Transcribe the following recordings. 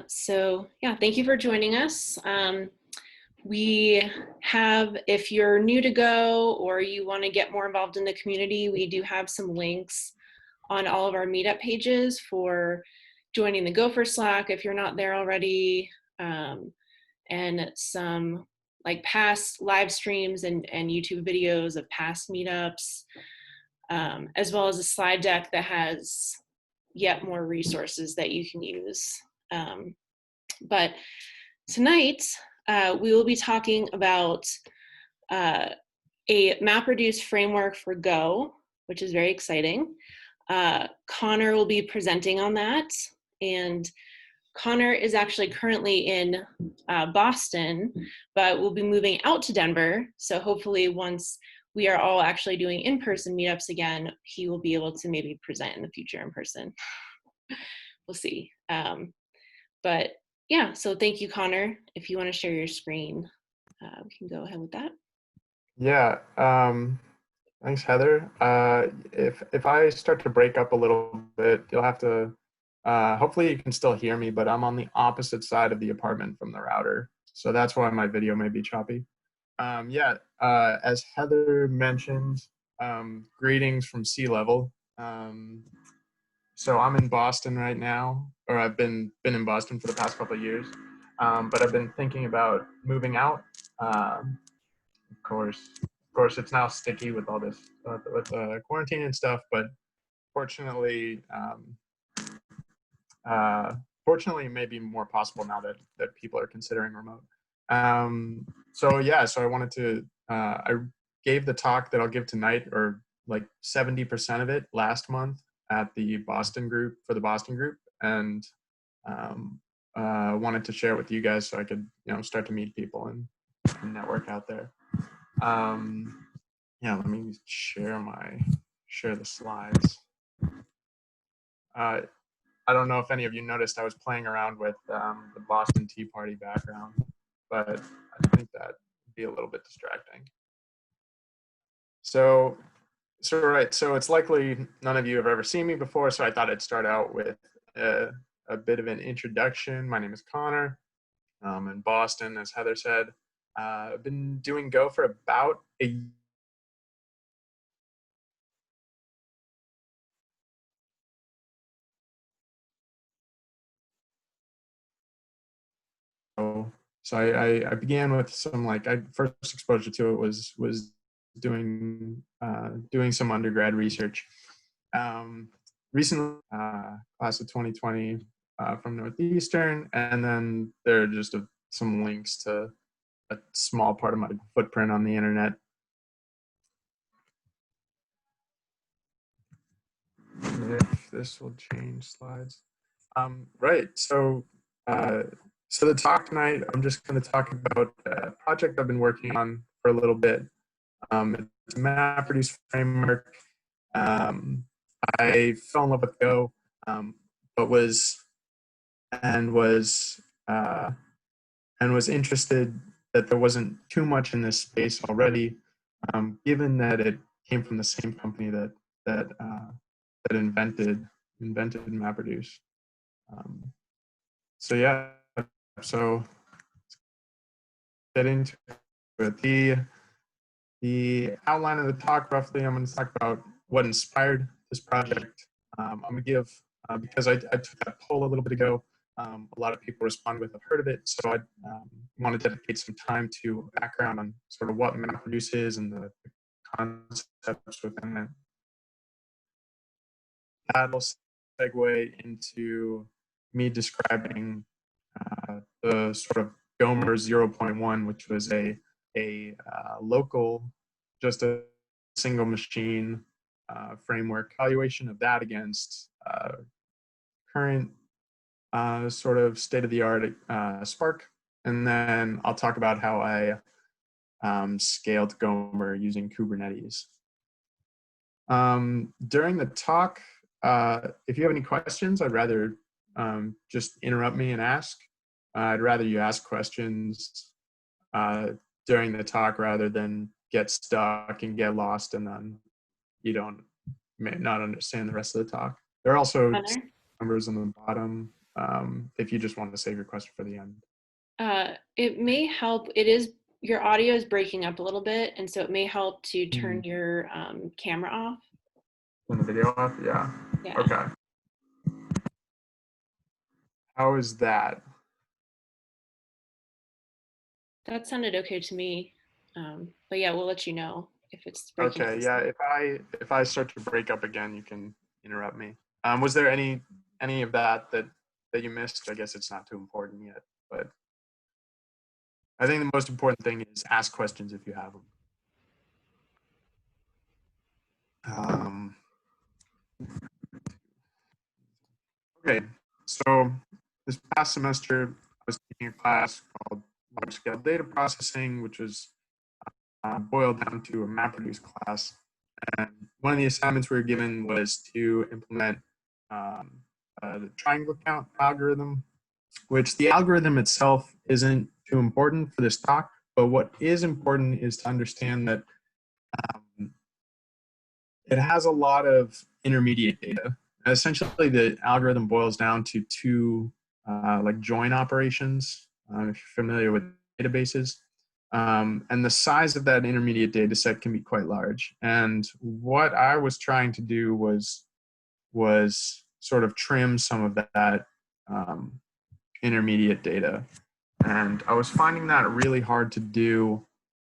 So yeah, thank you for joining us. We have, if you're new to Go or you want to get more involved in the community, we do have some links on all of our Meetup pages for joining the Gopher Slack if you're not there already, and some like past live streams and YouTube videos of past meetups, as well as a slide deck that has yet more resources that you can use. But tonight, we will be talking about a MapReduce framework for Go, which is very exciting. Connor will be presenting on that, and Connor is actually currently in Boston, but we'll be moving out to Denver. So hopefully once we are all actually doing in-person meetups again, he will be able to maybe present in the future in person. We'll see. But yeah, so thank you, Connor. If you want to share your screen, we can go ahead with that. Yeah, thanks, Heather. If I start to break up a little bit, you'll have to, hopefully you can still hear me, but I'm on the opposite side of the apartment from the router. So that's why my video may be choppy. As Heather mentioned, greetings from sea level. So I'm in Boston right now, or I've been in Boston for the past couple of years, but I've been thinking about moving out. Of course, it's now sticky with all this, with quarantine and stuff. But fortunately, fortunately, it may be more possible now that people are considering remote. So I wanted to. I gave the talk that I'll give tonight, or like 70% of it, last month at the Boston group for the Boston group, and wanted to share it with you guys so I could start to meet people and network out there. Let me share the slides. I don't know if any of you noticed I was playing around with the Boston Tea Party background, but I think that would be a little bit distracting. So it's likely none of you have ever seen me before, so I thought I'd start out with a bit of an introduction. My name is Connor. I'm in Boston, as Heather said. I've been doing Go for about a year. So I began with some first exposure to it was doing some undergrad research. Recently, class of 2020 from Northeastern, and then there are just some links to a small part of my footprint on the internet. If this will change slides. Right, so the talk tonight, I'm just going to talk about a project I've been working on for a little bit. It's a MapReduce framework. I fell in love with Go, but was interested that there wasn't too much in this space already, given that it came from the same company that invented MapReduce. So get into it. The outline of the talk, roughly, I'm going to talk about what inspired this project. I'm going to give, because I took that poll a little bit ago, a lot of people responded with, I've heard of it, so I want to dedicate some time to background on sort of what MapReduce is and the concepts within it. That'll segue into me describing the sort of GoMR 0.1, which was a local, just a single machine framework evaluation of that against current sort of state-of-the-art Spark. And then I'll talk about how I scaled GoMR using Kubernetes. During the talk, if you have any questions, I'd rather just interrupt me and ask. I'd rather you ask questions during the talk rather than get stuck and get lost and then you may not understand the rest of the talk. There are also numbers on the bottom if you just want to save your question for the end. It may help. Your audio is breaking up a little bit, and so it may help to turn your camera off. Turn the video off? Yeah. Yeah. Okay. How is that? That sounded okay to me. But yeah, we'll let you know if it's breaking up. Okay, yeah, if I start to break up again, you can interrupt me. Was there any of that you missed? I guess it's not too important yet, but I think the most important thing is ask questions if you have them. Okay, so this past semester, I was taking a class called large-scale data processing, which was boiled down to a MapReduce class. And one of the assignments we were given was to implement the triangle count algorithm, which the algorithm itself isn't too important for this talk, but what is important is to understand that it has a lot of intermediate data. And essentially, the algorithm boils down to two like join operations, if you're familiar with databases. And the size of that intermediate data set can be quite large. And what I was trying to do was sort of trim some of that intermediate data. And I was finding that really hard to do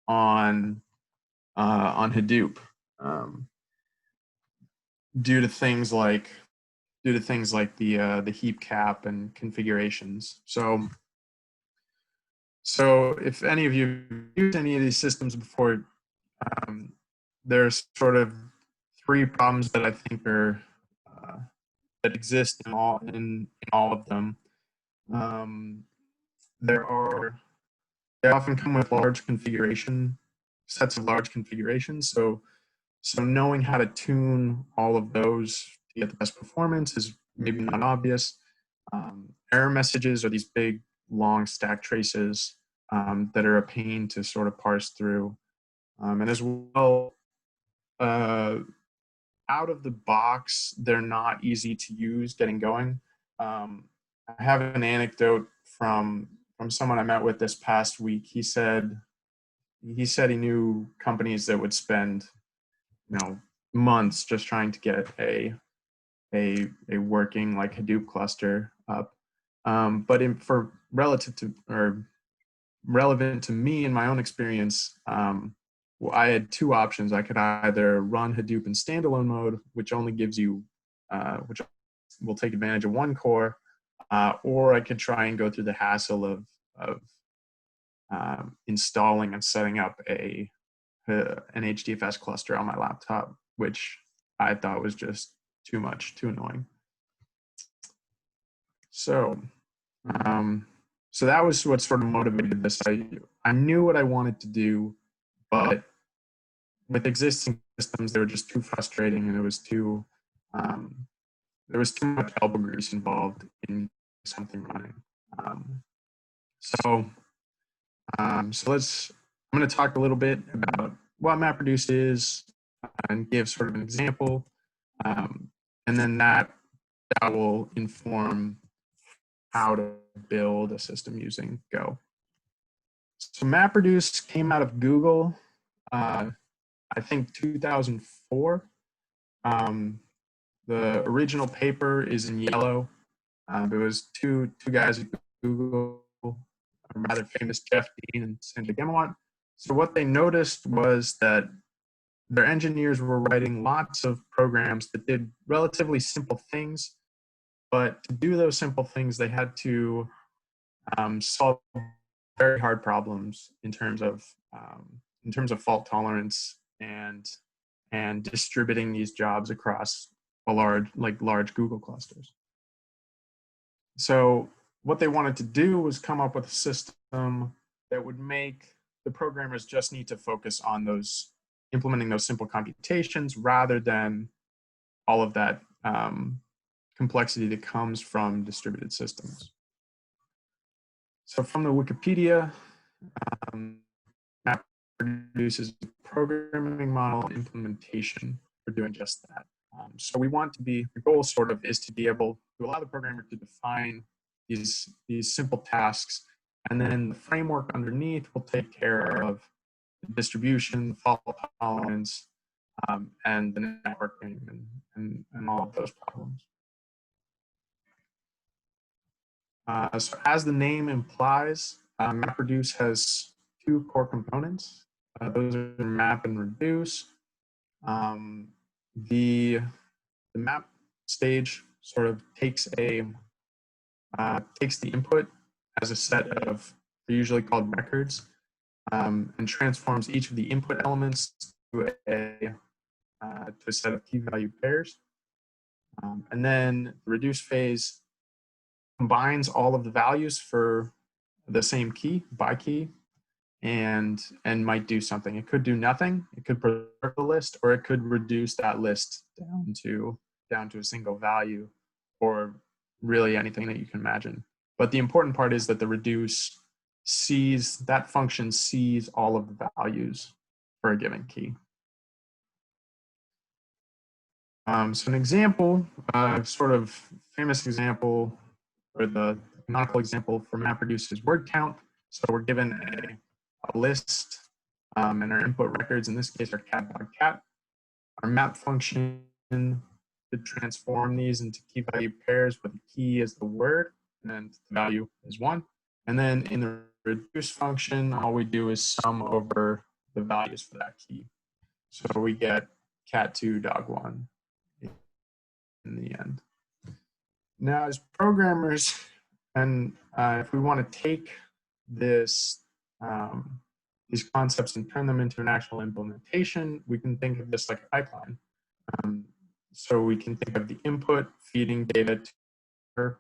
on Hadoop due to things like the heap cap and configurations. So if any of you used any of these systems before, there's sort of three problems that I think are that exist in all of them. They often come with sets of large configurations. So knowing how to tune all of those to get the best performance is maybe not obvious. Error messages are these big, long stack traces that are a pain to sort of parse through. And as well, out of the box, they're not easy to use getting going. I have an anecdote from someone I met with this past week. He said he knew companies that would spend months just trying to get a working like Hadoop cluster up. But for relevant to me in my own experience, I had two options. I could either run Hadoop in standalone mode, which only gives you, which will take advantage of one core, or I could try and go through the hassle of installing and setting up an HDFS cluster on my laptop, which I thought was just too much, too annoying. So that was what sort of motivated this. I knew what I wanted to do, but with existing systems, they were just too frustrating, and there was too much elbow grease involved in something running. So I'm going to talk a little bit about what MapReduce is and give sort of an example, and then that will inform how to build a system using Go. So MapReduce came out of Google, I think 2004. The original paper is in yellow. There was two guys at Google, rather famous, Jeff Dean and Sanjay Gemawat. So what they noticed was that their engineers were writing lots of programs that did relatively simple things, but to do those simple things, they had to solve very hard problems in terms of fault tolerance and distributing these jobs across large Google clusters. So what they wanted to do was come up with a system that would make the programmers just need to focus on implementing those simple computations rather than all of that complexity that comes from distributed systems. So from the Wikipedia, MapReduce is a programming model implementation for doing just that. So the goal sort of is to be able to allow the programmer to define these simple tasks, and then the framework underneath will take care of the distribution, fault tolerance, and the networking and all of those problems. So as the name implies, MapReduce has two core components. Those are map and reduce. The map stage sort of takes the input as a set of, they're usually called records, and transforms each of the input elements to a set of key value pairs. And then the reduce phase combines all of the values for the same key by key and might do something. It could do nothing. It could preserve the list, or it could reduce that list down to a single value, or really anything that you can imagine. But the important part is that the reduce that function sees all of the values for a given key. So an example, sort of famous example, or the canonical example for MapReduce is Wordcount. So we're given a list, and our input records, in this case, are cat, dog, cat. Our map function could transform these into key value pairs, where the key is the word and the value is 1. And then in the reduce function, all we do is sum over the values for that key. So we get cat 2, dog 1 in the end. Now, as programmers, and if we want to take these concepts and turn them into an actual implementation, we can think of this like a pipeline. So we can think of the input feeding data to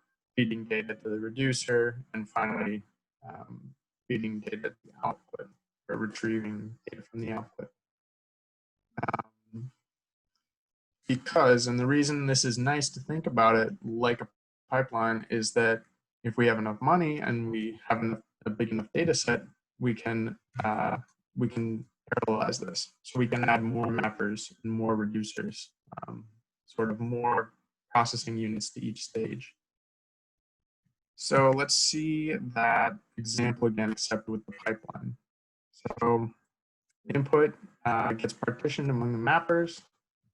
the reducer, and finally feeding data to the output, or retrieving data from the output. Because, and the reason this is nice to think about it like a pipeline, is that if we have enough money and we have a big enough data set, we can parallelize this. So we can add more mappers and more reducers, sort of more processing units to each stage. So let's see that example again, except with the pipeline. So input gets partitioned among the mappers.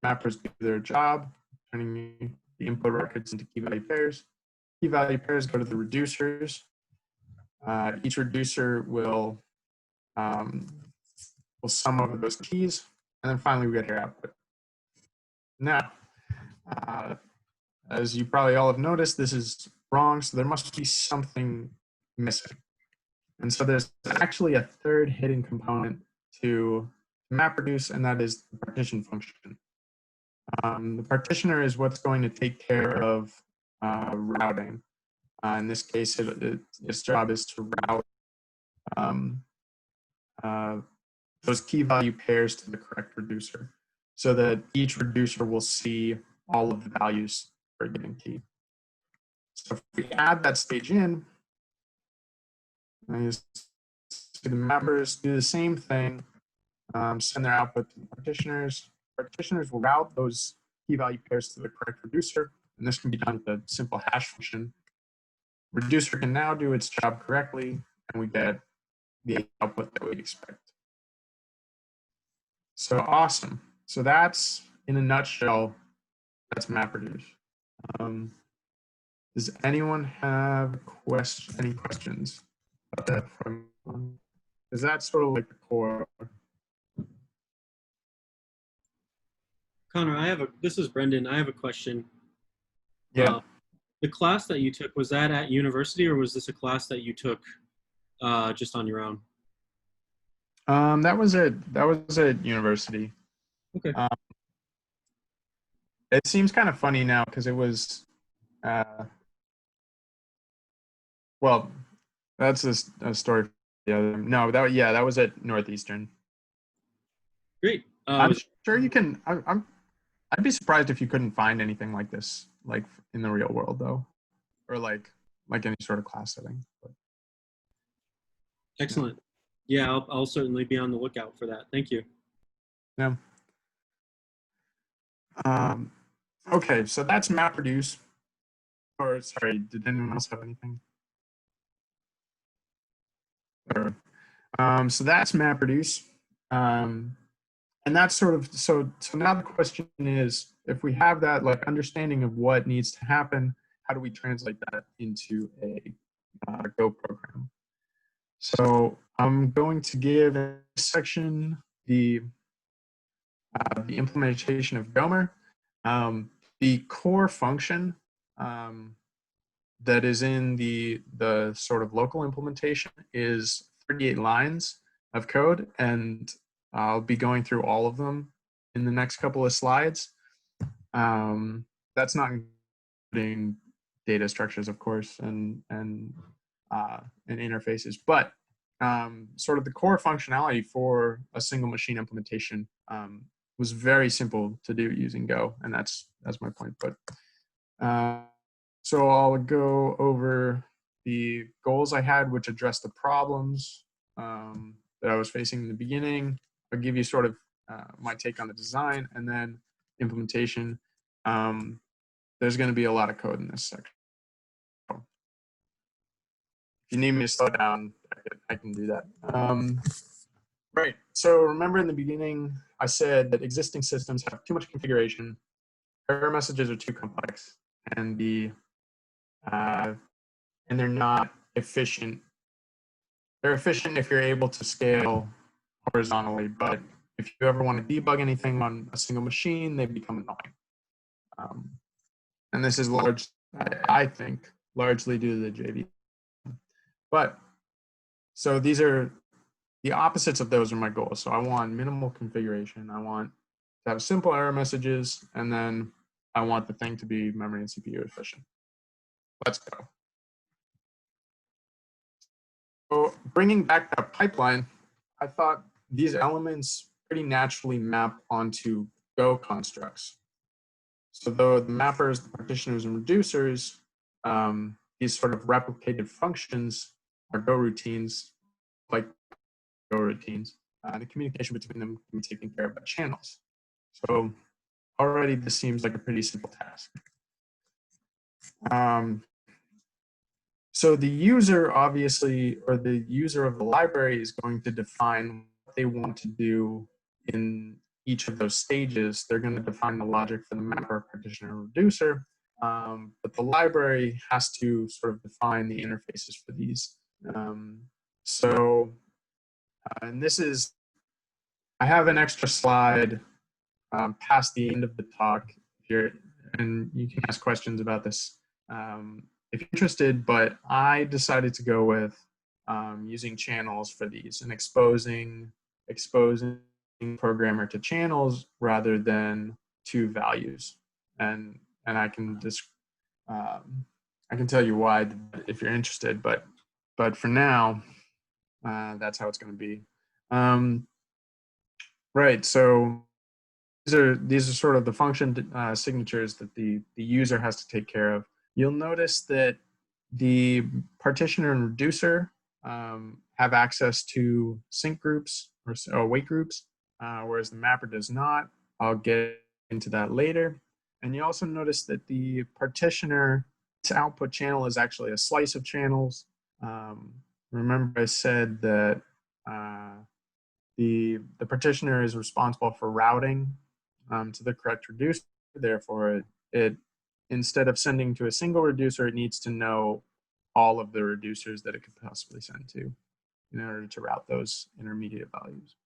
Mappers do their job, turning the input records into key value pairs. Key value pairs go to the reducers. Each reducer will sum over those keys, and then finally we get your output. Now, as you probably all have noticed, this is wrong, so there must be something missing. And so there's actually a third hidden component to MapReduce, and that is the partition function. The partitioner is what's going to take care of routing. In this case, its job is to route those key value pairs to the correct reducer, so that each reducer will see all of the values for a given key. So if we add that stage in, and the mappers do the same thing, send their output to the partitioners. Partitioners will route those key value pairs to the correct reducer, and this can be done with a simple hash function. Reducer can now do its job correctly, and we get the output that we expect. So awesome. So that's, in a nutshell, that's MapReduce. Does anyone have any questions about that? Is that sort of like the core? Connor, this is Brendan. I have a question. Yeah. The class that you took, was that at university, or was this a class that you took just on your own? That was at university. Okay. It seems kind of funny now because it was, well, that's a story. No, that was at Northeastern. Great. I'm sure you can. I'd be surprised if you couldn't find anything like this, like in the real world, though, or like any sort of class setting. But, excellent. Yeah, I'll certainly be on the lookout for that. Thank you. Yeah. Okay, so that's MapReduce. Or sorry, did anyone else have anything? Or, so that's MapReduce. And that's sort of, so now the question is, if we have that like understanding of what needs to happen, how do we translate that into a Go program? So I'm going to give in this section the implementation of GoMR. The core function that is in the sort of local implementation is 38 lines of code, and I'll be going through all of them in the next couple of slides. That's not including data structures, of course, and interfaces, but sort of the core functionality for a single machine implementation was very simple to do using Go, and that's my point. But so I'll go over the goals I had, which address the problems that I was facing in the beginning. I'll give you sort of my take on the design, and then implementation. There's going to be a lot of code in this section. If you need me to slow down, I can do that. Right. So remember in the beginning, I said that existing systems have too much configuration, error messages are too complex, and they're not efficient. They're efficient if you're able to scale horizontally, but if you ever want to debug anything on a single machine, they become annoying. And this is large, I think, largely due to the JV. But so these are the opposites of those are my goals. So I want minimal configuration. I want to have simple error messages, and then I want the thing to be memory and CPU efficient. Let's go. So bringing back that pipeline, I thought these elements pretty naturally map onto Go constructs. So though the mappers, the partitioners, and reducers, these sort of replicated functions are Go routines, like Go routines. The communication between them can be taken care of by channels. So already this seems like a pretty simple task. So the user obviously, or the user of the library is going to define what they want to do in each of those stages. They're going to define the logic for the mapper, partitioner, reducer. But the library has to sort of define the interfaces for these. And this is, I have an extra slide past the end of the talk here, and you can ask questions about this if you're interested, but I decided to go with using channels for these and exposing programmer to channels rather than to values. And I can just I can tell you why if you're interested, but for now, that's how it's going to be. Right. So these are sort of the function signatures that the user has to take care of. You'll notice that the partitioner and reducer have access to sync groups or wait groups, whereas the mapper does not. I'll get into that later. And you also notice that the partitioner output channel is actually a slice of channels. Remember I said that the partitioner is responsible for routing to the correct reducer. Therefore, it instead of sending to a single reducer, it needs to know all of the reducers that it could possibly send to in order to route those intermediate values.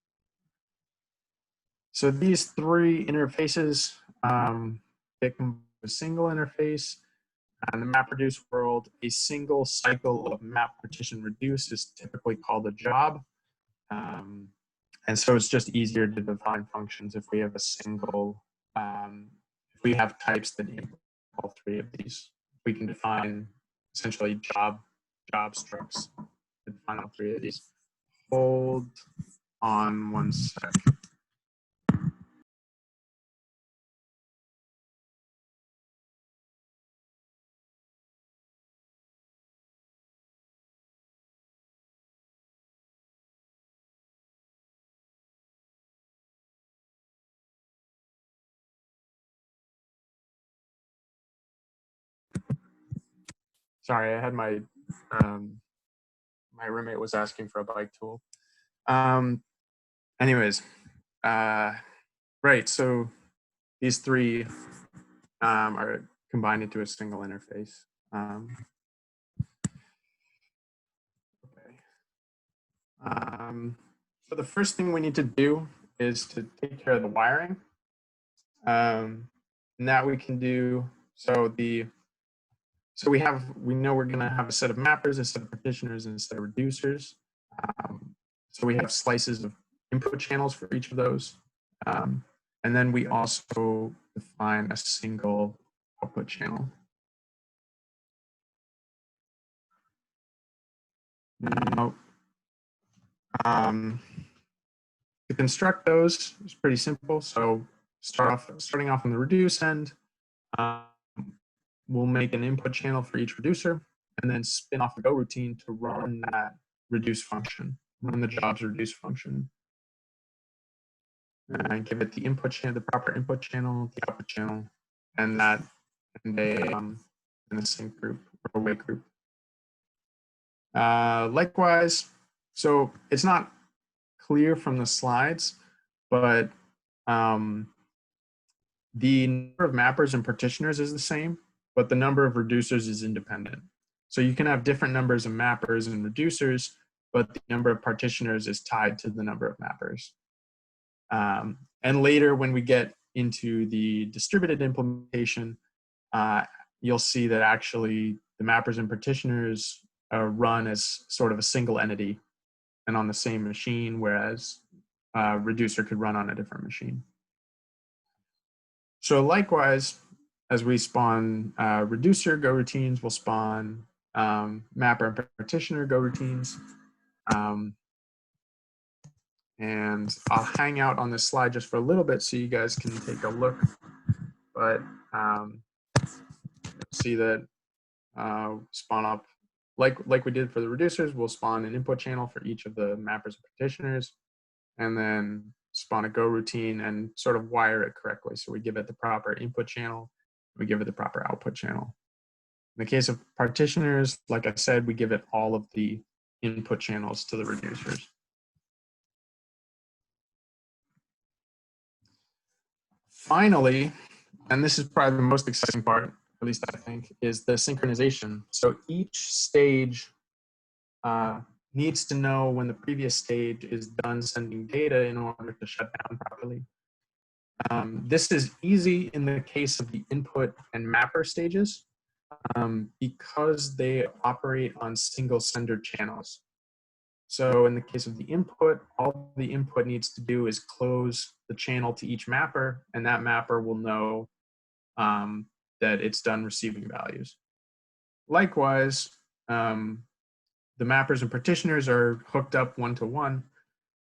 So these three interfaces, they can be a single interface. In the MapReduce world, a single cycle of map partition reduce is typically called a job. And so it's just easier to define functions if we have a single, if we have types that input all three of these. We can define essentially job structs to define all three of these. Hold on one sec. sorry, I had my, my roommate was asking for a bike tool. Anyways, right, so these three are combined into a single interface. So the first thing we need to do is to take care of the wiring. And that we can do, so we know we're gonna have a set of mappers, a set of partitioners, and a set of reducers. So we have slices of input channels for each of those. And then we also define a single output channel. Now, to construct those is pretty simple. So starting off on the reduce end, we'll make an input channel for each reducer and then spin off a go routine to run that reduce function, run the jobs reduce function. And give it the input channel, the proper input channel, the output channel, and that in a sync group or a wait group. Likewise, so it's not clear from the slides, but the number of mappers and partitioners is the same, but the number of reducers is independent. So you can have different numbers of mappers and reducers, but the number of partitioners is tied to the number of mappers. And later, when we get into the distributed implementation, you'll see that actually the mappers and partitioners run as sort of a single entity and on the same machine, whereas reducer could run on a different machine. So likewise, as we spawn reducer go routines, we'll spawn mapper and partitioner go routines. And I'll hang out on this slide just for a little bit so you guys can take a look. But see that spawn up, like we did for the reducers, we'll spawn an input channel for each of the mappers and partitioners, and then spawn a go routine and sort of wire it correctly. So we give it the proper input channel, we give it the proper output channel. In the case of partitioners, like I said, we give it all of the input channels to the reducers. Finally, and this is probably the most exciting part, at least I think, is the synchronization. So each stage needs to know when the previous stage is done sending data in order to shut down properly. This is easy in the case of the input and mapper stages because they operate on single sender channels. So in the case of the input, all the input needs to do is close the channel to each mapper, and that mapper will know that it's done receiving values. Likewise, the mappers and partitioners are hooked up one-to-one.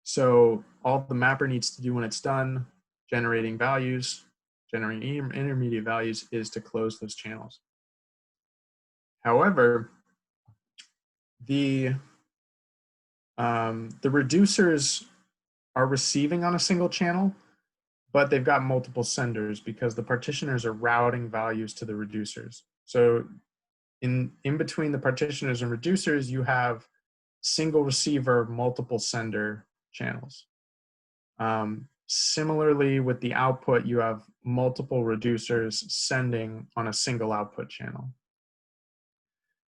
So all the mapper needs to do when it's done generating values, generating intermediate values, is to close those channels. However, the reducers are receiving on a single channel, but they've got multiple senders because the partitioners are routing values to the reducers. So in between the partitioners and reducers, you have single receiver, multiple sender channels. Similarly, with the output, you have multiple reducers sending on a single output channel.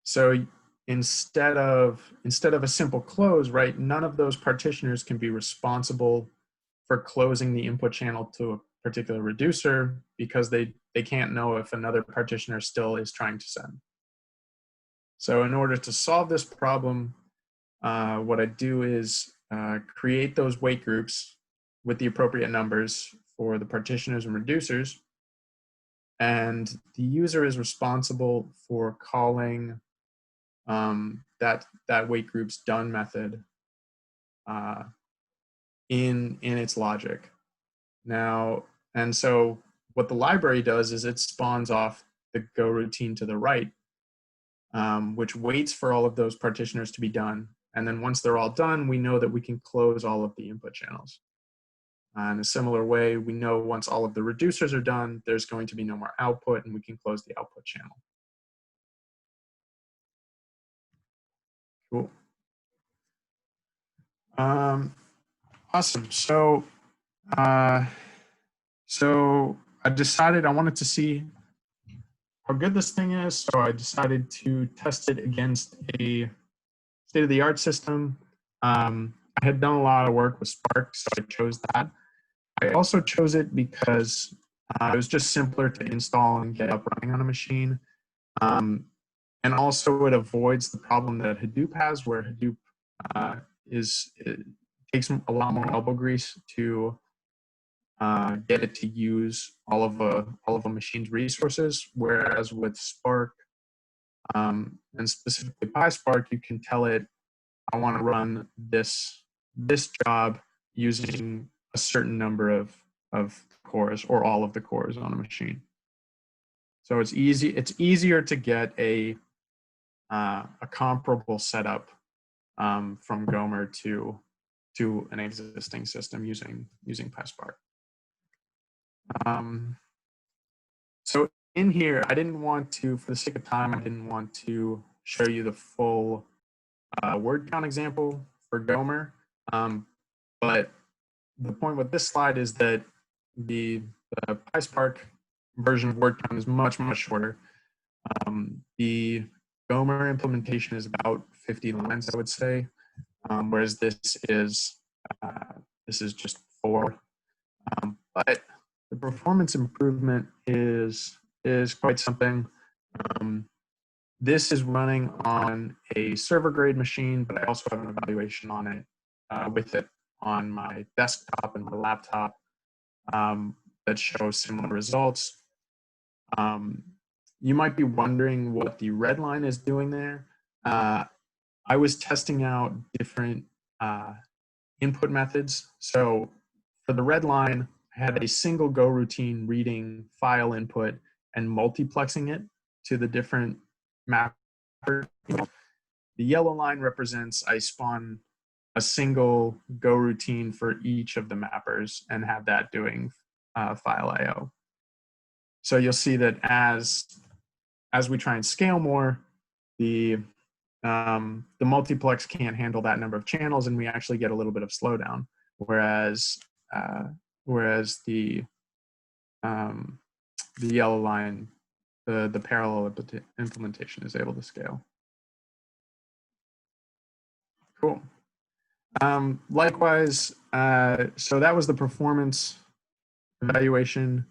So instead of a simple close, right, none of those partitioners can be responsible for closing the input channel to a particular reducer because they can't know if another partitioner still is trying to send. So in order to solve this problem, what I do is create those wait groups with the appropriate numbers for the partitioners and reducers, and the user is responsible for calling that wait group's done method in its logic. Now, and so what the library does is it spawns off the go routine to the right, which waits for all of those partitioners to be done. And then once they're all done, we know that we can close all of the input channels. In a similar way, we know once all of the reducers are done, there's going to be no more output and we can close the output channel. Awesome. So I decided I wanted to see how good this thing is. So I decided to test it against a state-of-the-art system. I had done a lot of work with Spark, so I chose that. I also chose it because it was just simpler to install and get up running on a machine. And also it avoids the problem that Hadoop has, where Hadoop it takes a lot more elbow grease to get it to use all of a machine's resources, whereas with Spark, and specifically PySpark, you can tell it, I want to run this job using a certain number of cores or all of the cores on a machine. So it's easy. It's easier to get a comparable setup from GoMR to an existing system using PySpark. So in here, I didn't want to, for the sake of time, I didn't want to show you the full word count example for GoMR. But the point with this slide is that the PySpark version of word count is much, much shorter. The GoMR implementation is about 50 lines, I would say, whereas this is just 4. But the performance improvement is quite something. This is running on a server grade machine, but I also have an evaluation on it with it on my desktop and my laptop that shows similar results. You might be wondering what the red line is doing there. I was testing out different input methods. So for the red line, I had a single Go routine reading file input and multiplexing it to the different mappers. The yellow line represents I spawn a single Go routine for each of the mappers and have that doing file I/O. So you'll see that as we try and scale more, the multiplex can't handle that number of channels, and we actually get a little bit of slowdown. Whereas the yellow line, the parallel implementation is able to scale. Cool. Likewise, so that was the performance evaluation,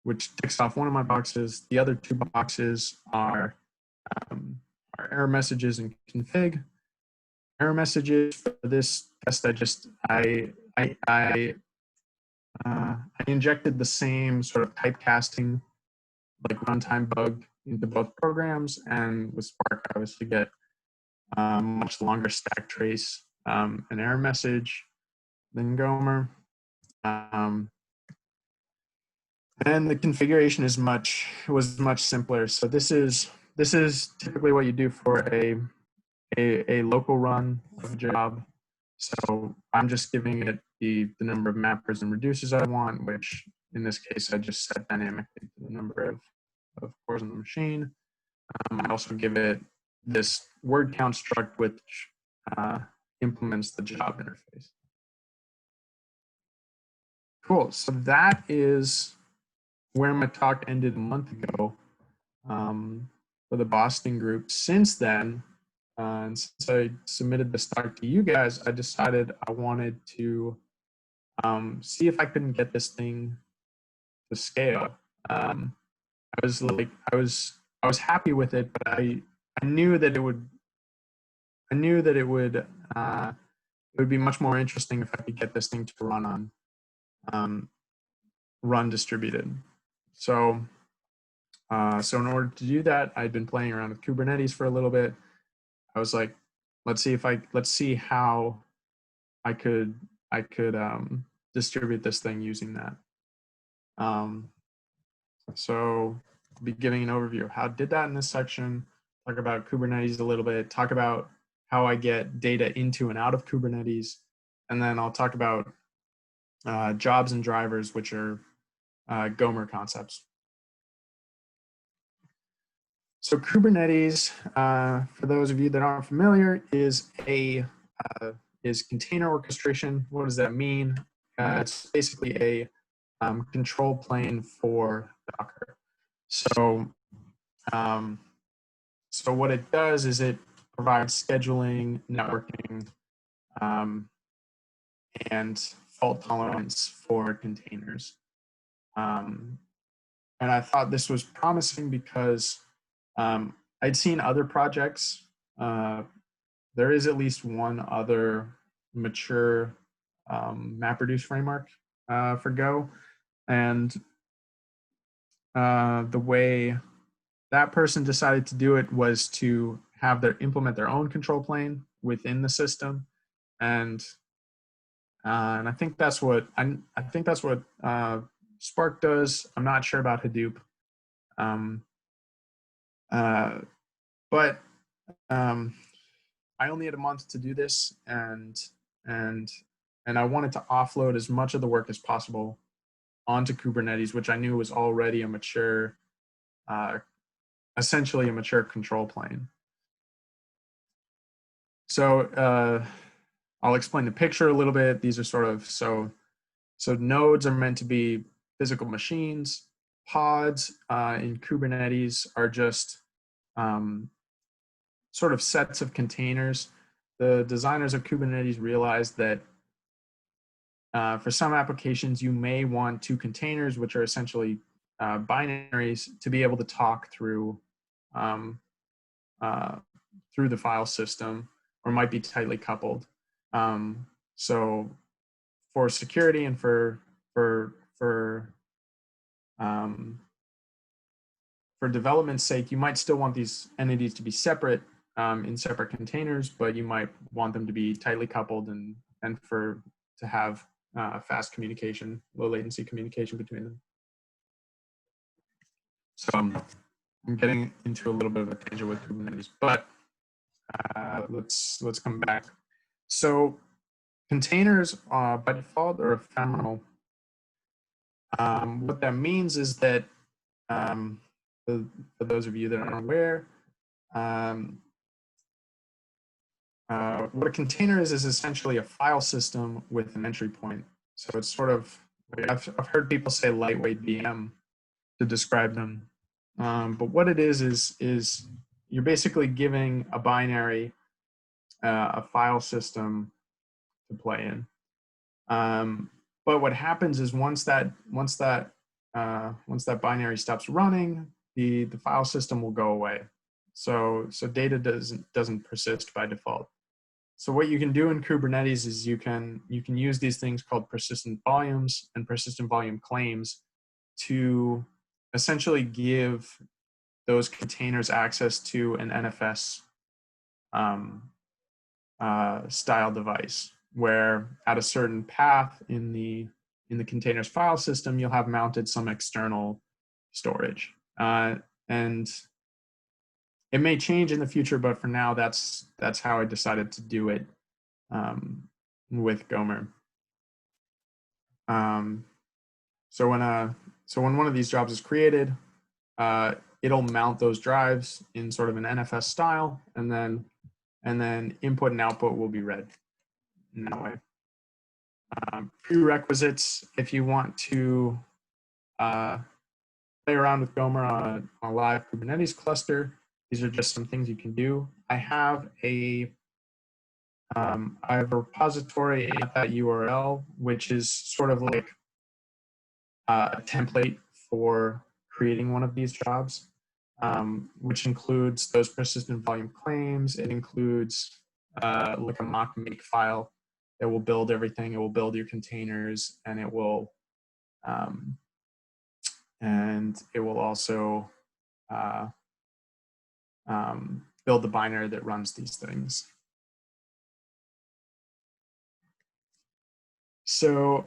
which ticks off one of my boxes. The other 2 boxes are error messages and config. Error messages for this test, I injected the same sort of typecasting, like runtime bug, into both programs, and with Spark, I obviously get much longer stack trace an error message than GoMR. And the configuration was much simpler. So this is typically what you do for a local run of a job. So I'm just giving it the number of mappers and reducers I want, which in this case I just set dynamically to the number of cores on the machine. I also give it this word count struct, which implements the job interface. Cool. So that is where my talk ended a month ago for the Boston group. Since then, and since I submitted this talk to you guys, I decided I wanted to see if I couldn't get this thing to scale. I was happy with it, but I knew that it would be much more interesting if I could get this thing to run on run distributed. So in order to do that, I'd been playing around with Kubernetes for a little bit. I was like, let's see how I could distribute this thing using that. So I'll be giving an overview of how I did that in this section, talk about Kubernetes a little bit, talk about how I get data into and out of Kubernetes, and then I'll talk about jobs and drivers, which are GoMR concepts. So Kubernetes, for those of you that aren't familiar, is a is container orchestration. What does that mean? It's basically a control plane for Docker. So, so what it does is it provides scheduling, networking, and fault tolerance for containers. And I thought this was promising because I'd seen other projects. There is at least one other mature MapReduce framework for Go. And the way that person decided to do it was to have implement their own control plane within the system. And I think that's what Spark does. I'm not sure about Hadoop. But I only had a month to do this, and I wanted to offload as much of the work as possible onto Kubernetes, which I knew was already a mature, essentially a mature control plane. So I'll explain the picture a little bit. These are sort of, so nodes are meant to be physical machines. Pods in Kubernetes are just sort of sets of containers. The designers of Kubernetes realized that for some applications, you may want two containers, which are essentially binaries, to be able to talk through the file system, or might be tightly coupled. So for security and for development's sake, you might still want these entities to be separate in separate containers, but you might want them to be tightly coupled and to have fast communication, low latency communication between them. So I'm getting into a little bit of a tangent with Kubernetes, but let's come back. So containers by default are ephemeral. What that means is that for those of you that aren't aware, what a container is essentially a file system with an entry point. So it's sort of, I've heard people say lightweight VM to describe them. But what it is you're basically giving a binary a file system to play in. But what happens is once that binary stops running, the file system will go away. So data doesn't persist by default. So what you can do in Kubernetes is you can use these things called persistent volumes and persistent volume claims to essentially give those containers access to an NFS style device, where at a certain path in the container's file system, you'll have mounted some external storage. And it may change in the future, but for now, that's how I decided to do it with GoMR. So when one of these jobs is created, it'll mount those drives in sort of an NFS style, and then input and output will be read in that way. Prerequisites, if you want to play around with GoMR on a live Kubernetes cluster, these are just some things you can do. I have a repository at that URL, which is sort of like a template for creating one of these jobs, which includes those persistent volume claims. It includes like a mock make file that will build everything. It will build your containers, and it will also build the binary that runs these things. So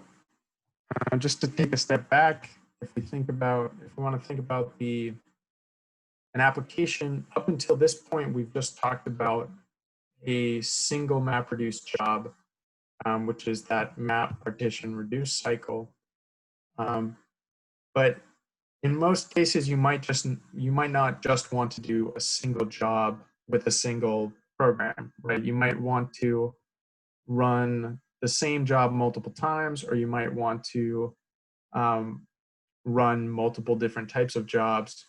just to take a step back, if we want to think about an application, up until this point, we've just talked about a single MapReduce job, which is that map partition reduce cycle. But in most cases, you might not just want to do a single job with a single program, right? You might want to run the same job multiple times, or you might want to run multiple different types of jobs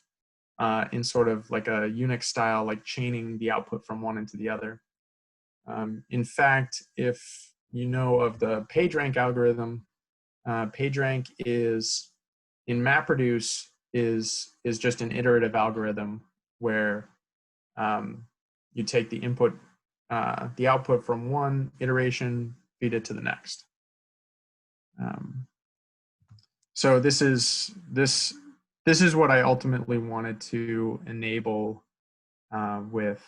in sort of like a Unix style, like chaining the output from one into the other. In fact, if you know of the PageRank algorithm, PageRank is in MapReduce is just an iterative algorithm where you take the input, the output from one iteration, feed it to the next. So this is what I ultimately wanted to enable with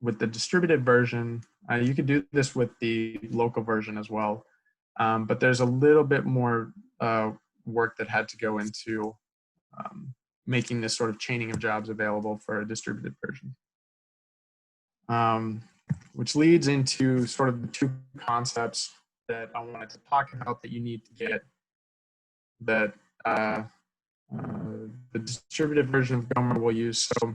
the distributed version. You could do this with the local version as well, but there's a little bit more work that had to go into making this sort of chaining of jobs available for a distributed version. Which leads into sort of the two concepts that I wanted to talk about that you need to get that the distributed version of GoMR will use. So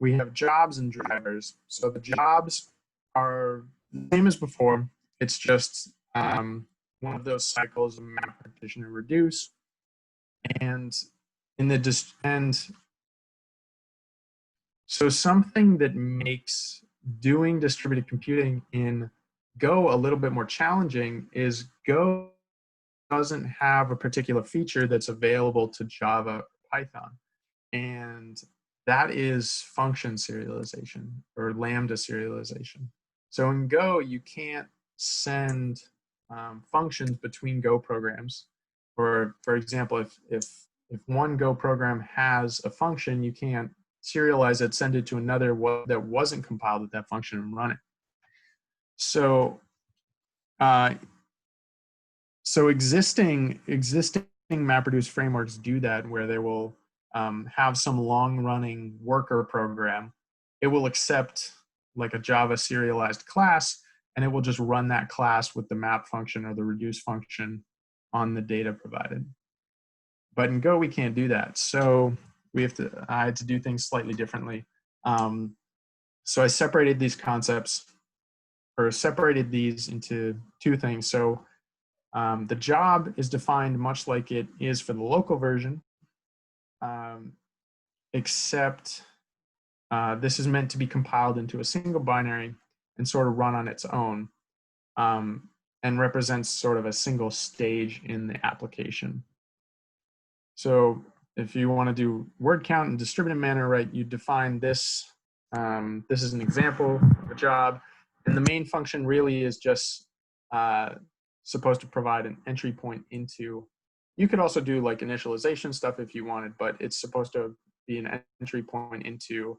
we have jobs and drivers. So the jobs are the same as before. It's just one of those cycles of map, partition, and reduce. And in the so something that makes doing distributed computing in Go a little bit more challenging is Go doesn't have a particular feature that's available to Java or Python. And that is function serialization or Lambda serialization. So in Go, you can't send functions between Go programs. Or for example, if one Go program has a function, you can't serialize it, send it to another that wasn't compiled with that function and run it. So existing MapReduce frameworks do that, where they will have some long-running worker program. It will accept like a Java serialized class, and it will just run that class with the map function or the reduce function on the data provided. But in Go, we can't do that. So I had to do things slightly differently. So I separated these concepts, or separated these into two things. So the job is defined much like it is for the local version, except this is meant to be compiled into a single binary and sort of run on its own, and represents sort of a single stage in the application. So if you want to do word count in distributed manner, right, you define this. This is an example of a job, and the main function really is just supposed to provide an entry point into. You could also do like initialization stuff if you wanted, but it's supposed to be an entry point into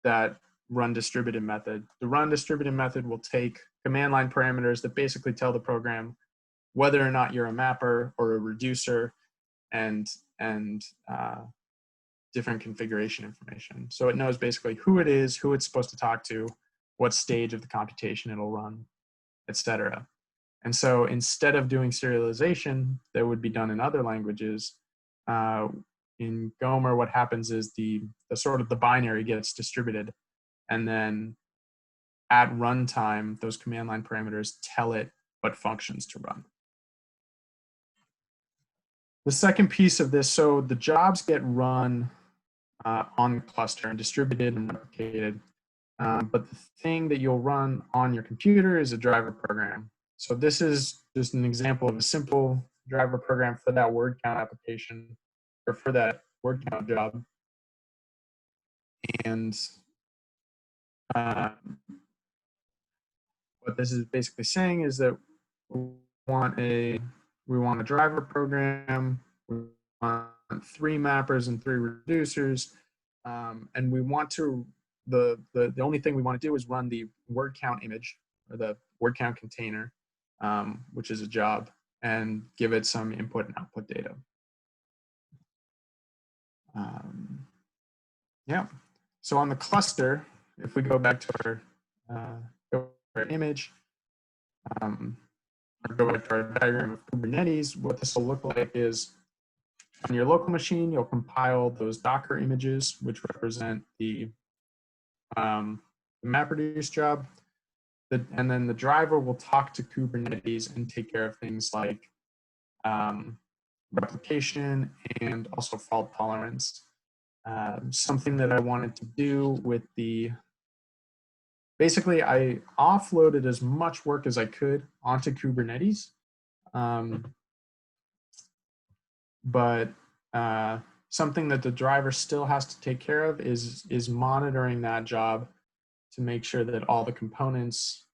that run distributed method. The run distributed method will take command line parameters that basically tell the program whether or not you're a mapper or a reducer, and different configuration information. So it knows basically who it is, who it's supposed to talk to, what stage of the computation it'll run, etc. And so instead of doing serialization that would be done in other languages, in GoMR, what happens is the sort of the binary gets distributed, and then at runtime, those command line parameters tell it what functions to run. The second piece of this, so the jobs get run on the cluster and distributed and replicated, but the thing that you'll run on your computer is a driver program. So this is just an example of a simple driver program for that word count application, or for that word count job. And what this is basically saying is that we want a driver program, we want 3 mappers and 3 reducers, and we want to, the only thing we want to do is run the word count image, or the word count container, which is a job, and give it some input and output data. Yeah, so on the cluster, if we go back to our image, or go back to our diagram of Kubernetes, what this will look like is on your local machine, you'll compile those Docker images, which represent the MapReduce job. and then the driver will talk to Kubernetes and take care of things like replication and also fault tolerance. Something that I wanted to do with basically I offloaded as much work as I could onto Kubernetes, but something that the driver still has to take care of is monitoring that job to make sure that all the components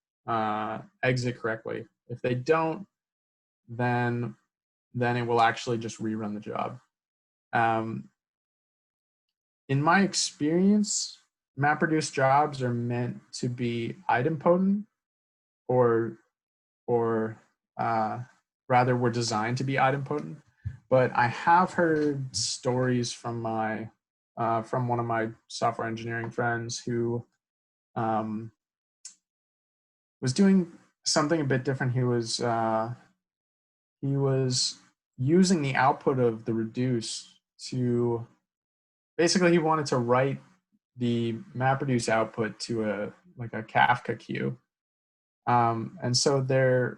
exit correctly. If they don't, then it will actually just rerun the job. In my experience, MapReduce jobs are meant to be idempotent, or rather were designed to be idempotent. But I have heard stories from one of my software engineering friends who was doing something a bit different. He was using the output of the reduce to basically, he wanted to write the MapReduce output to a Kafka queue, and so there's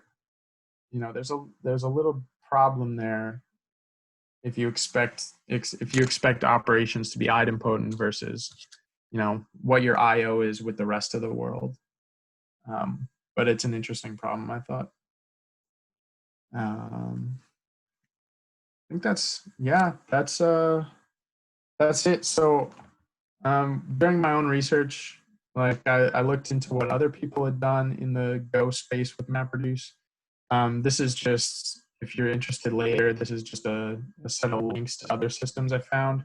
a little problem there if you expect operations to be idempotent versus what your I/O is with the rest of the world. But it's an interesting problem, I thought. I think that's it. So during my own research, I looked into what other people had done in the Go space with MapReduce. This is just, if you're interested later, this is just a set of links to other systems I found.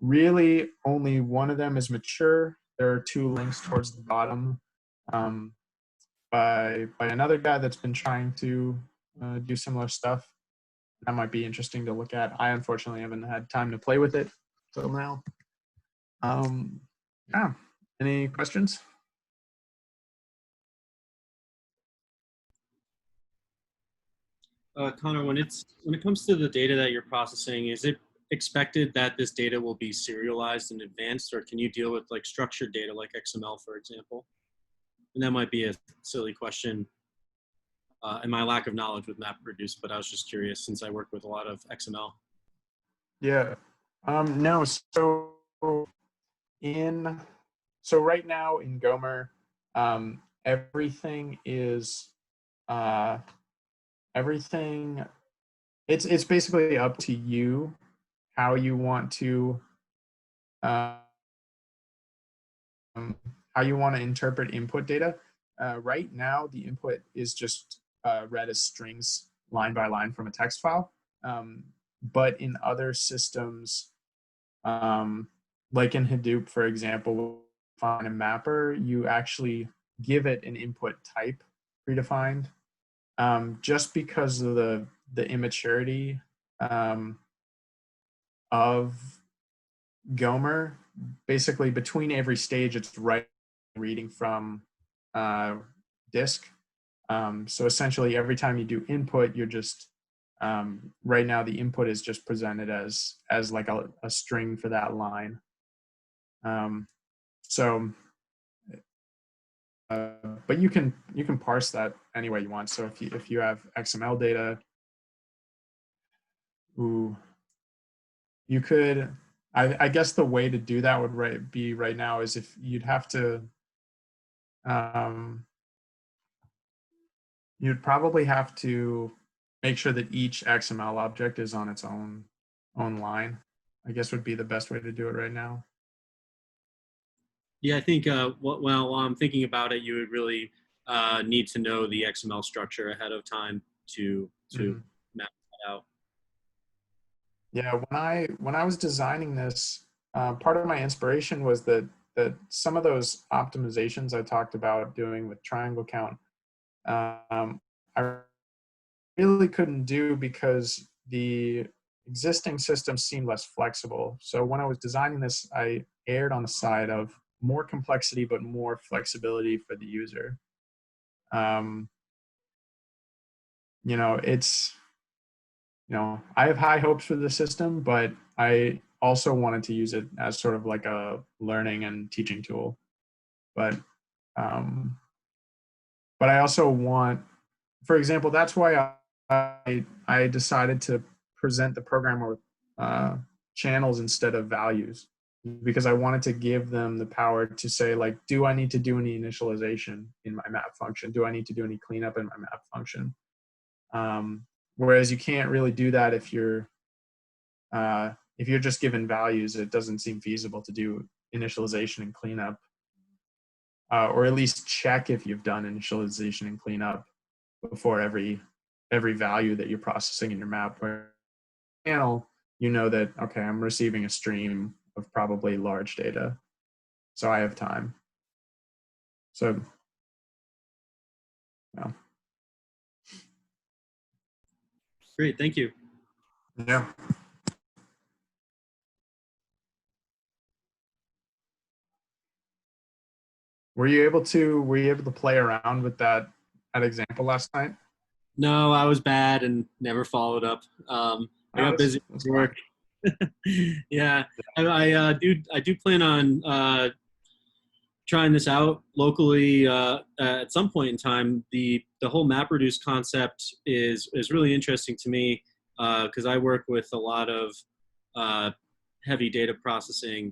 Really, only one of them is mature. There are 2 links towards the bottom by another guy that's been trying to do similar stuff. That might be interesting to look at. I unfortunately haven't had time to play with it till now. Yeah. Any questions? Connor, when it comes to the data that you're processing, is it expected that this data will be serialized in advance, or can you deal with like structured data like XML, for example? And that might be a silly question and my lack of knowledge with MapReduce, but I was just curious since I work with a lot of XML. Yeah. No. So right now in GoMR, everything is it's basically up to you how you want to interpret input data. Right now, the input is just read as strings line by line from a text file. But in other systems, like in Hadoop, for example, find a mapper, you actually give it an input type predefined, just because of the immaturity of GoMR. Basically, between every stage, it's reading from disk. So essentially, every time you do input, you're just right now the input is just presented as like a string for that line. But you can parse that any way you want. So if you have XML data, you could. I guess the way to do that would be right now is if you'd have to. You'd probably have to make sure that each XML object is on its own line. I guess would be the best way to do it right now. Yeah, I think while I'm thinking about it, you would really need to know the XML structure ahead of time to map that out. Yeah, when I was designing this, part of my inspiration was that some of those optimizations I talked about doing with triangle count, I really couldn't do because the existing system seemed less flexible. So when I was designing this, I erred on the side of more complexity but more flexibility for the user. I have high hopes for the system, but I also wanted to use it as sort of like a learning and teaching tool. But but I also want, for example, that's why I decided to present the program with channels instead of values, because I wanted to give them the power to say, like, do I need to do any initialization in my map function? Do I need to do any cleanup in my map function? Whereas you can't really do that if you're just given values. It doesn't seem feasible to do initialization and cleanup, or at least check if you've done initialization and cleanup before every value that you're processing in your map. Where channel, you know that, okay, I'm receiving a stream of probably large data, so I have time. So, yeah. Great, thank you. Yeah. Were you able to play around with that example last night? No, I was bad and never followed up. I got busy with work. Yeah, I do plan on trying this out locally at some point in time. The whole MapReduce concept is really interesting to me because I work with a lot of heavy data processing,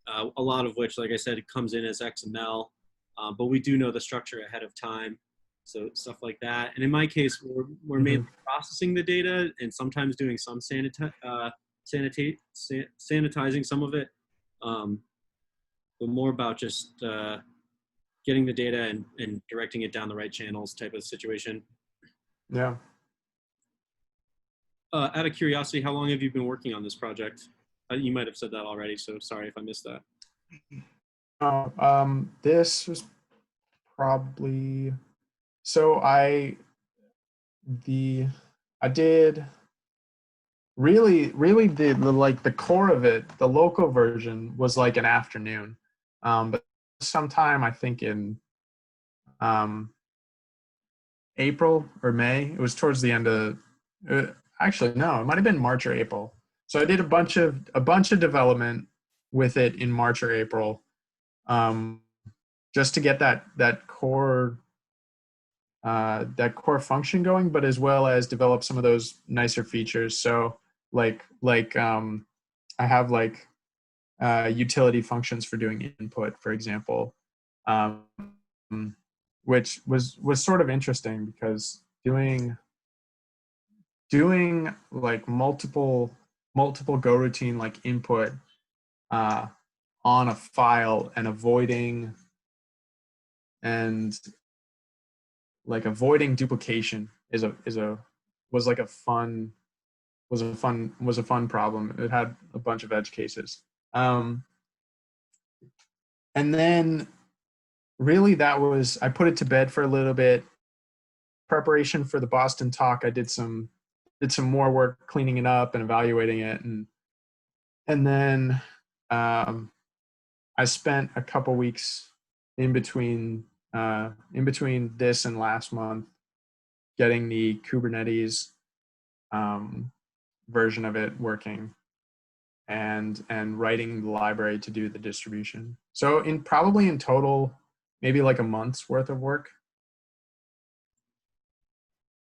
a lot of which, like I said, it comes in as XML, but we do know the structure ahead of time. So stuff like that. And in my case, we're mainly processing the data and sometimes doing some sanitizing some of it, but more about just getting the data and directing it down the right channels type of situation. Yeah. Out of curiosity, how long have you been working on this project? You might have said that already, so sorry if I missed that. This was probably, so I did really the core of it, the local version was like an afternoon, but sometime I think in April or May. It was towards the end of, actually no, it might have been March or April. So I did a bunch of development with it in March or April, just to get that core function going, but as well as develop some of those nicer features. So like I have like utility functions for doing input, for example, which was sort of interesting because doing like multiple go routine like input on a file and avoiding duplication was a fun problem. It had a bunch of edge cases. And then really I put it to bed for a little bit. Preparation for the Boston talk, I did some more work cleaning it up and evaluating it, and then I spent a couple weeks in between this and last month getting the Kubernetes version of it working and writing the library to do the distribution. So probably in total, maybe like a month's worth of work.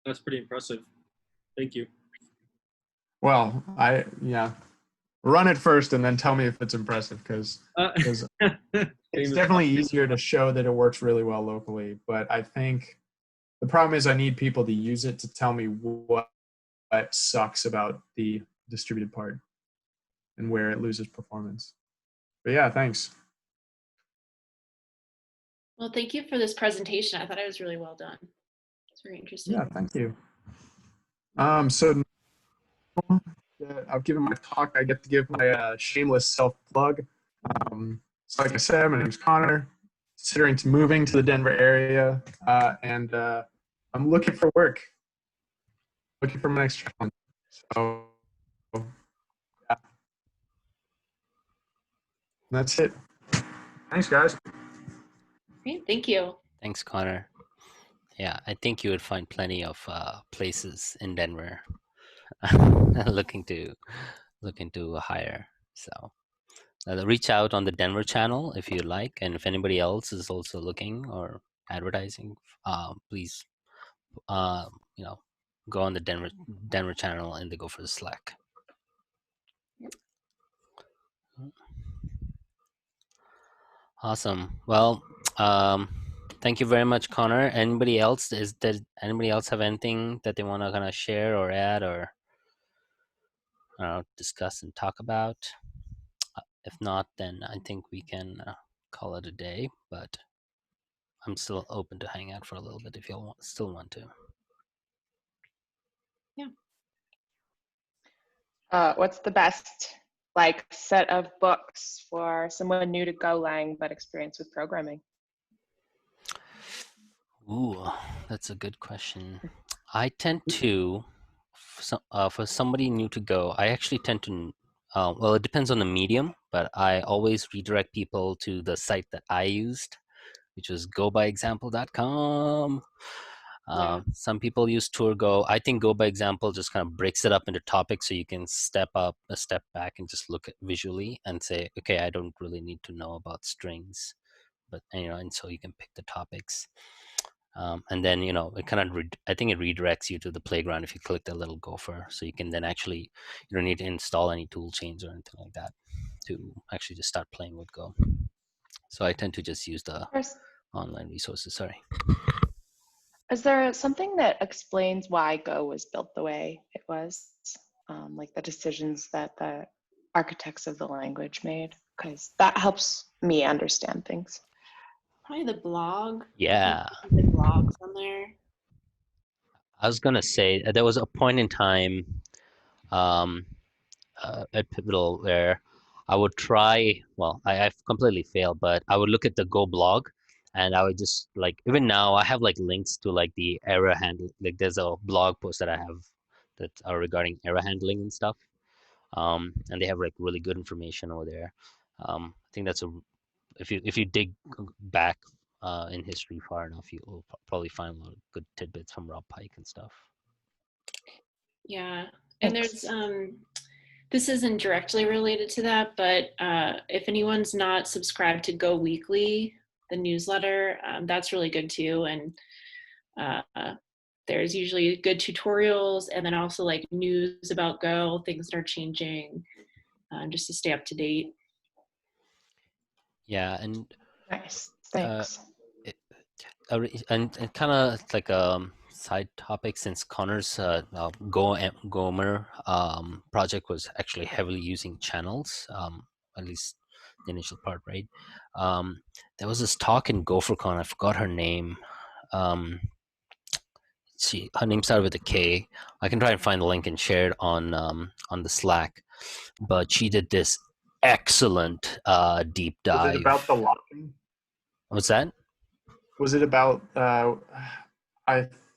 That's pretty impressive. Thank you. Well, run it first and then tell me if it's impressive, because it's definitely easier to show that it works really well locally. But I think the problem is I need people to use it to tell me what sucks about the distributed part and where it loses performance. But yeah, thanks. Well, thank you for this presentation. I thought it was really well done. It's very interesting. Yeah, thank you. So I've given my talk. I get to give my shameless self-plug. So like I said, my name's Connor, considering moving to the Denver area, and I'm looking for work, looking for my next challenge. So yeah. That's it. Thanks, guys. Great, thank you. Thanks, Connor. Yeah, I think you would find plenty of places in Denver looking to hire. So reach out on the Denver channel if you like, and if anybody else is also looking or advertising, please, you know, go on the Denver channel and they go for the Slack. Awesome. Well, thank you very much, Connor. Anybody else? Does anybody else have anything that they want to kind of share or add or discuss and talk about? If not, then I think we can call it a day. But I'm still open to hang out for a little bit if you still want to. Yeah. What's the best like set of books for someone new to Golang but experienced with programming? Ooh, that's a good question. I tend to, for somebody new to Go, I actually tend to, well, it depends on the medium, but I always redirect people to the site that I used, which was gobyexample.com. Some people use TourGo. I think Go by Example just kind of breaks it up into topics so you can step up, a step back, and just look at visually and say, okay, I don't really need to know about strings, but and so you can pick the topics. And then it kind of I think it redirects you to the playground if you click the little gopher, so you can then actually you don't need to install any tool chains or anything like that to actually just start playing with Go. So I tend to just use the online resources. Sorry. Is there something that explains why Go was built the way it was, like the decisions that the architects of the language made? Because that helps me understand things. Probably the blog. Yeah. The blogs on there. I was gonna say there was a point in time at Pivotal where I would try. Well, I've completely failed, but I would look at the Go blog, and I would just even now I have links to the error handle. There's a blog post that I have that are regarding error handling and stuff. And they have really good information over there. I think that's if you dig back in history far enough, you'll probably find a lot of good tidbits from Rob Pike and stuff. Yeah, and there's this isn't directly related to that, but if anyone's not subscribed to Go Weekly, the newsletter, that's really good too. And there's usually good tutorials and then also news about Go, things that are changing, just to stay up to date. Yeah, and nice, thanks. And kind of like a side topic, since Connor's GoMR project was actually heavily using channels, at least the initial part, right? There was this talk in GopherCon, I forgot her name. Her name started with a K. I can try and find the link and share it on the Slack. But she did this excellent deep dive. Was it about the locking? What's that? Was it about? I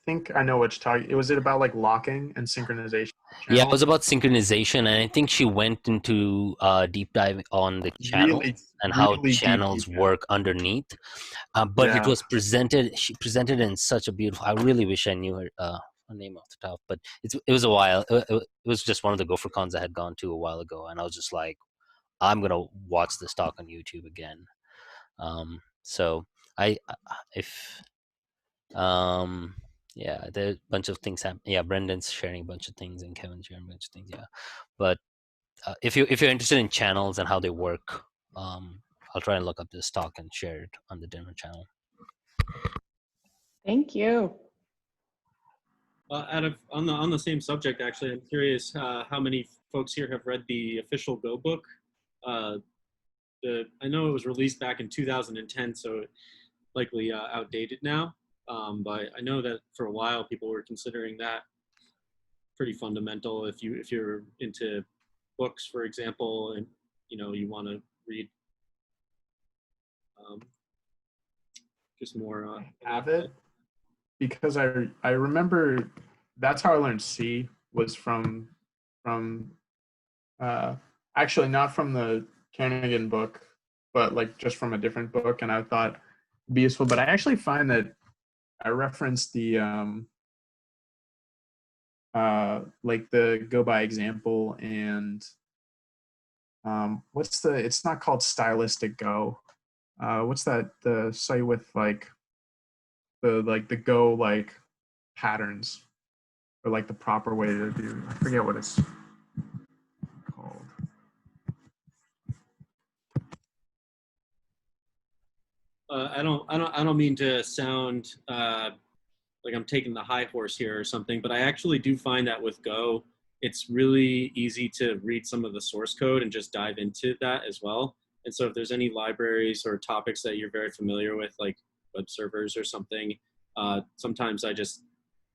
think I know what you're talking. Was it about locking and synchronization? Yeah, it was about synchronization, and I think she went into deep dive on the channels and how channels work underneath. But it was presented. She presented in such a beautiful. I really wish I knew her name off the top, but it was a while. It was just one of the GopherCons I had gone to a while ago, and I was just like, I'm gonna watch this talk on YouTube again. So yeah, there's a bunch of things happen. Yeah, Brendan's sharing a bunch of things and Kevin's sharing a bunch of things. Yeah, but if you're interested in channels and how they work, I'll try and look up this talk and share it on the Denver channel. Thank you. On the same subject, actually, I'm curious how many folks here have read the official Go book. I know it was released back in 2010, so likely outdated now. But I know that for a while people were considering that pretty fundamental if you're into books, for example, and you want to read just more. Have it because I remember that's how I learned C was from actually not from the Kernighan book, but just from a different book, and I thought it'd be useful. But I actually find that I referenced the the Go by Example and it's not called Stylistic Go. What's that the site with the Go like patterns, or like the proper way to do. I forget what it's called. I don't mean to sound like I'm taking the high horse here or something, but I actually do find that with Go, it's really easy to read some of the source code and just dive into that as well. And so if there's any libraries or topics that you're very familiar with, like web servers or something, sometimes if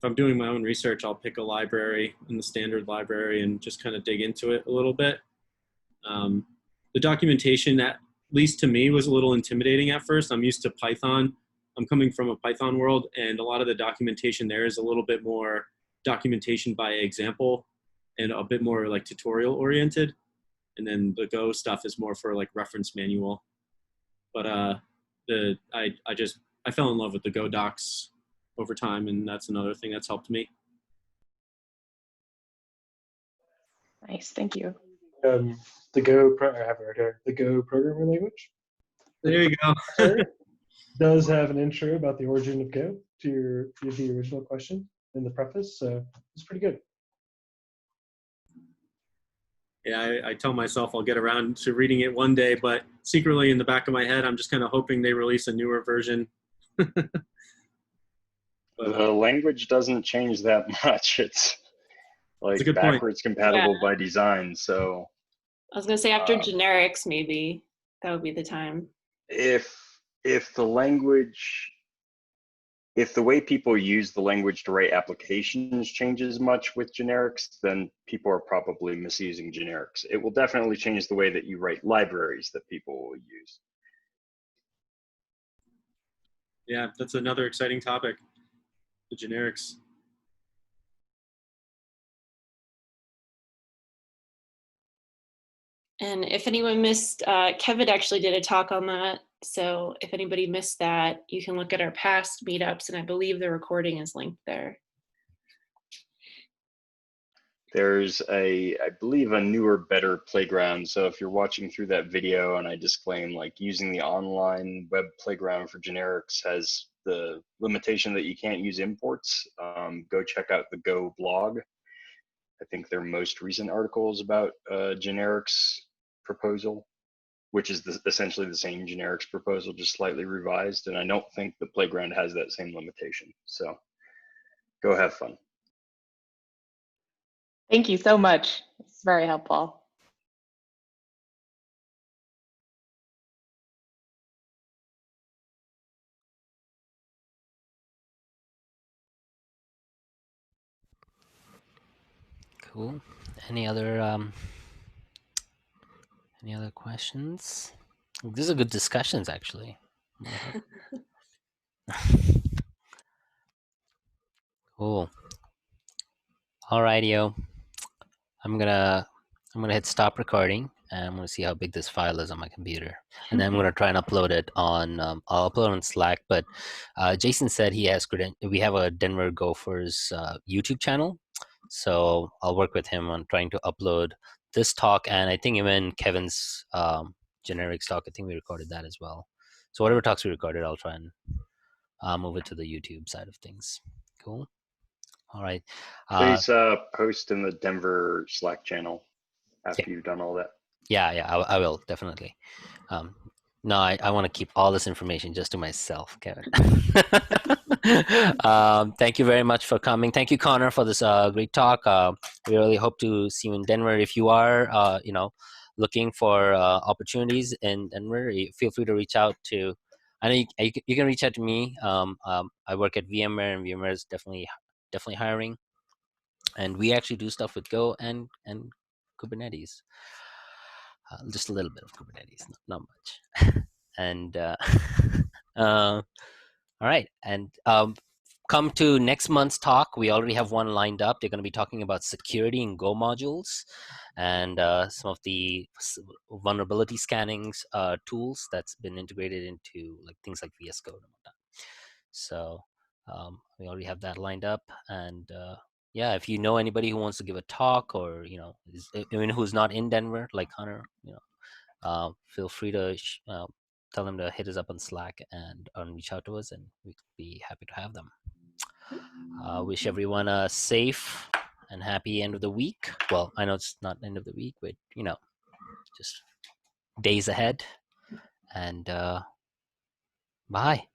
I'm doing my own research, I'll pick a library in the standard library and just kind of dig into it a little bit. The documentation, at least to me, was a little intimidating at first. I'm used to Python. I'm coming from a Python world, and a lot of the documentation there is a little bit more documentation by example and a bit more like tutorial oriented. And then the Go stuff is more for like reference manual. But I fell in love with the Go docs over time, and that's another thing that's helped me. Nice, thank you. The Go programming language. There you go. Does have an intro about the origin of Go to the original question in the preface, so it's pretty good. Yeah, I tell myself I'll get around to reading it one day, but secretly in the back of my head, I'm just kind of hoping they release a newer version. The language doesn't change that much. It's like backwards compatible by design. So I was gonna say after generics, maybe that would be the time. If the way people use the language to write applications changes much with generics, then people are probably misusing generics. It will definitely change the way that you write libraries that people will use. Yeah, that's another exciting topic, the generics. And if anyone missed, Kevin actually did a talk on that. So if anybody missed that, you can look at our past meetups, and I believe the recording is linked there. There's I believe, a newer, better playground. So if you're watching through that video and I disclaim like using the online web playground for generics has the limitation that you can't use imports, go check out the Go blog. I think their most recent article is about generics proposal, which is essentially the same generics proposal, just slightly revised. And I don't think the playground has that same limitation. So go have fun. Thank you so much. It's very helpful. Cool. Any other questions? These are good discussions, actually. Cool. All right, yo. I'm gonna hit stop recording, and I'm gonna see how big this file is on my computer, and then I'm gonna try and upload it on. I'll upload on Slack. But Jason said he has we have a Denver Gophers YouTube channel, so I'll work with him on trying to upload this talk, and I think even Kevin's generics talk. I think we recorded that as well. So whatever talks we recorded, I'll try and move it to the YouTube side of things. Cool. All right. Please post in the Denver Slack channel after you've done all that. Yeah, I will, definitely. No, I want to keep all this information just to myself, Kevin. Thank you very much for coming. Thank you, Connor, for this great talk. We really hope to see you in Denver. If you are, looking for opportunities in Denver, feel free to reach out to. I know you can reach out to me. I work at VMware, and VMware is definitely hiring, and we actually do stuff with Go and Kubernetes. Just a little bit of Kubernetes, not much. And all right, and come to next month's talk. We already have one lined up. They're going to be talking about security in Go modules and some of the vulnerability scanning tools that's been integrated into like things like VS Code and whatnot. So we already have that lined up, and yeah, if you know anybody who wants to give a talk, or who's not in Denver, like Hunter, feel free to tell them to hit us up on Slack and reach out to us, and we'd be happy to have them. Wish everyone a safe and happy end of the week. Well, I know it's not end of the week, but just days ahead. And bye.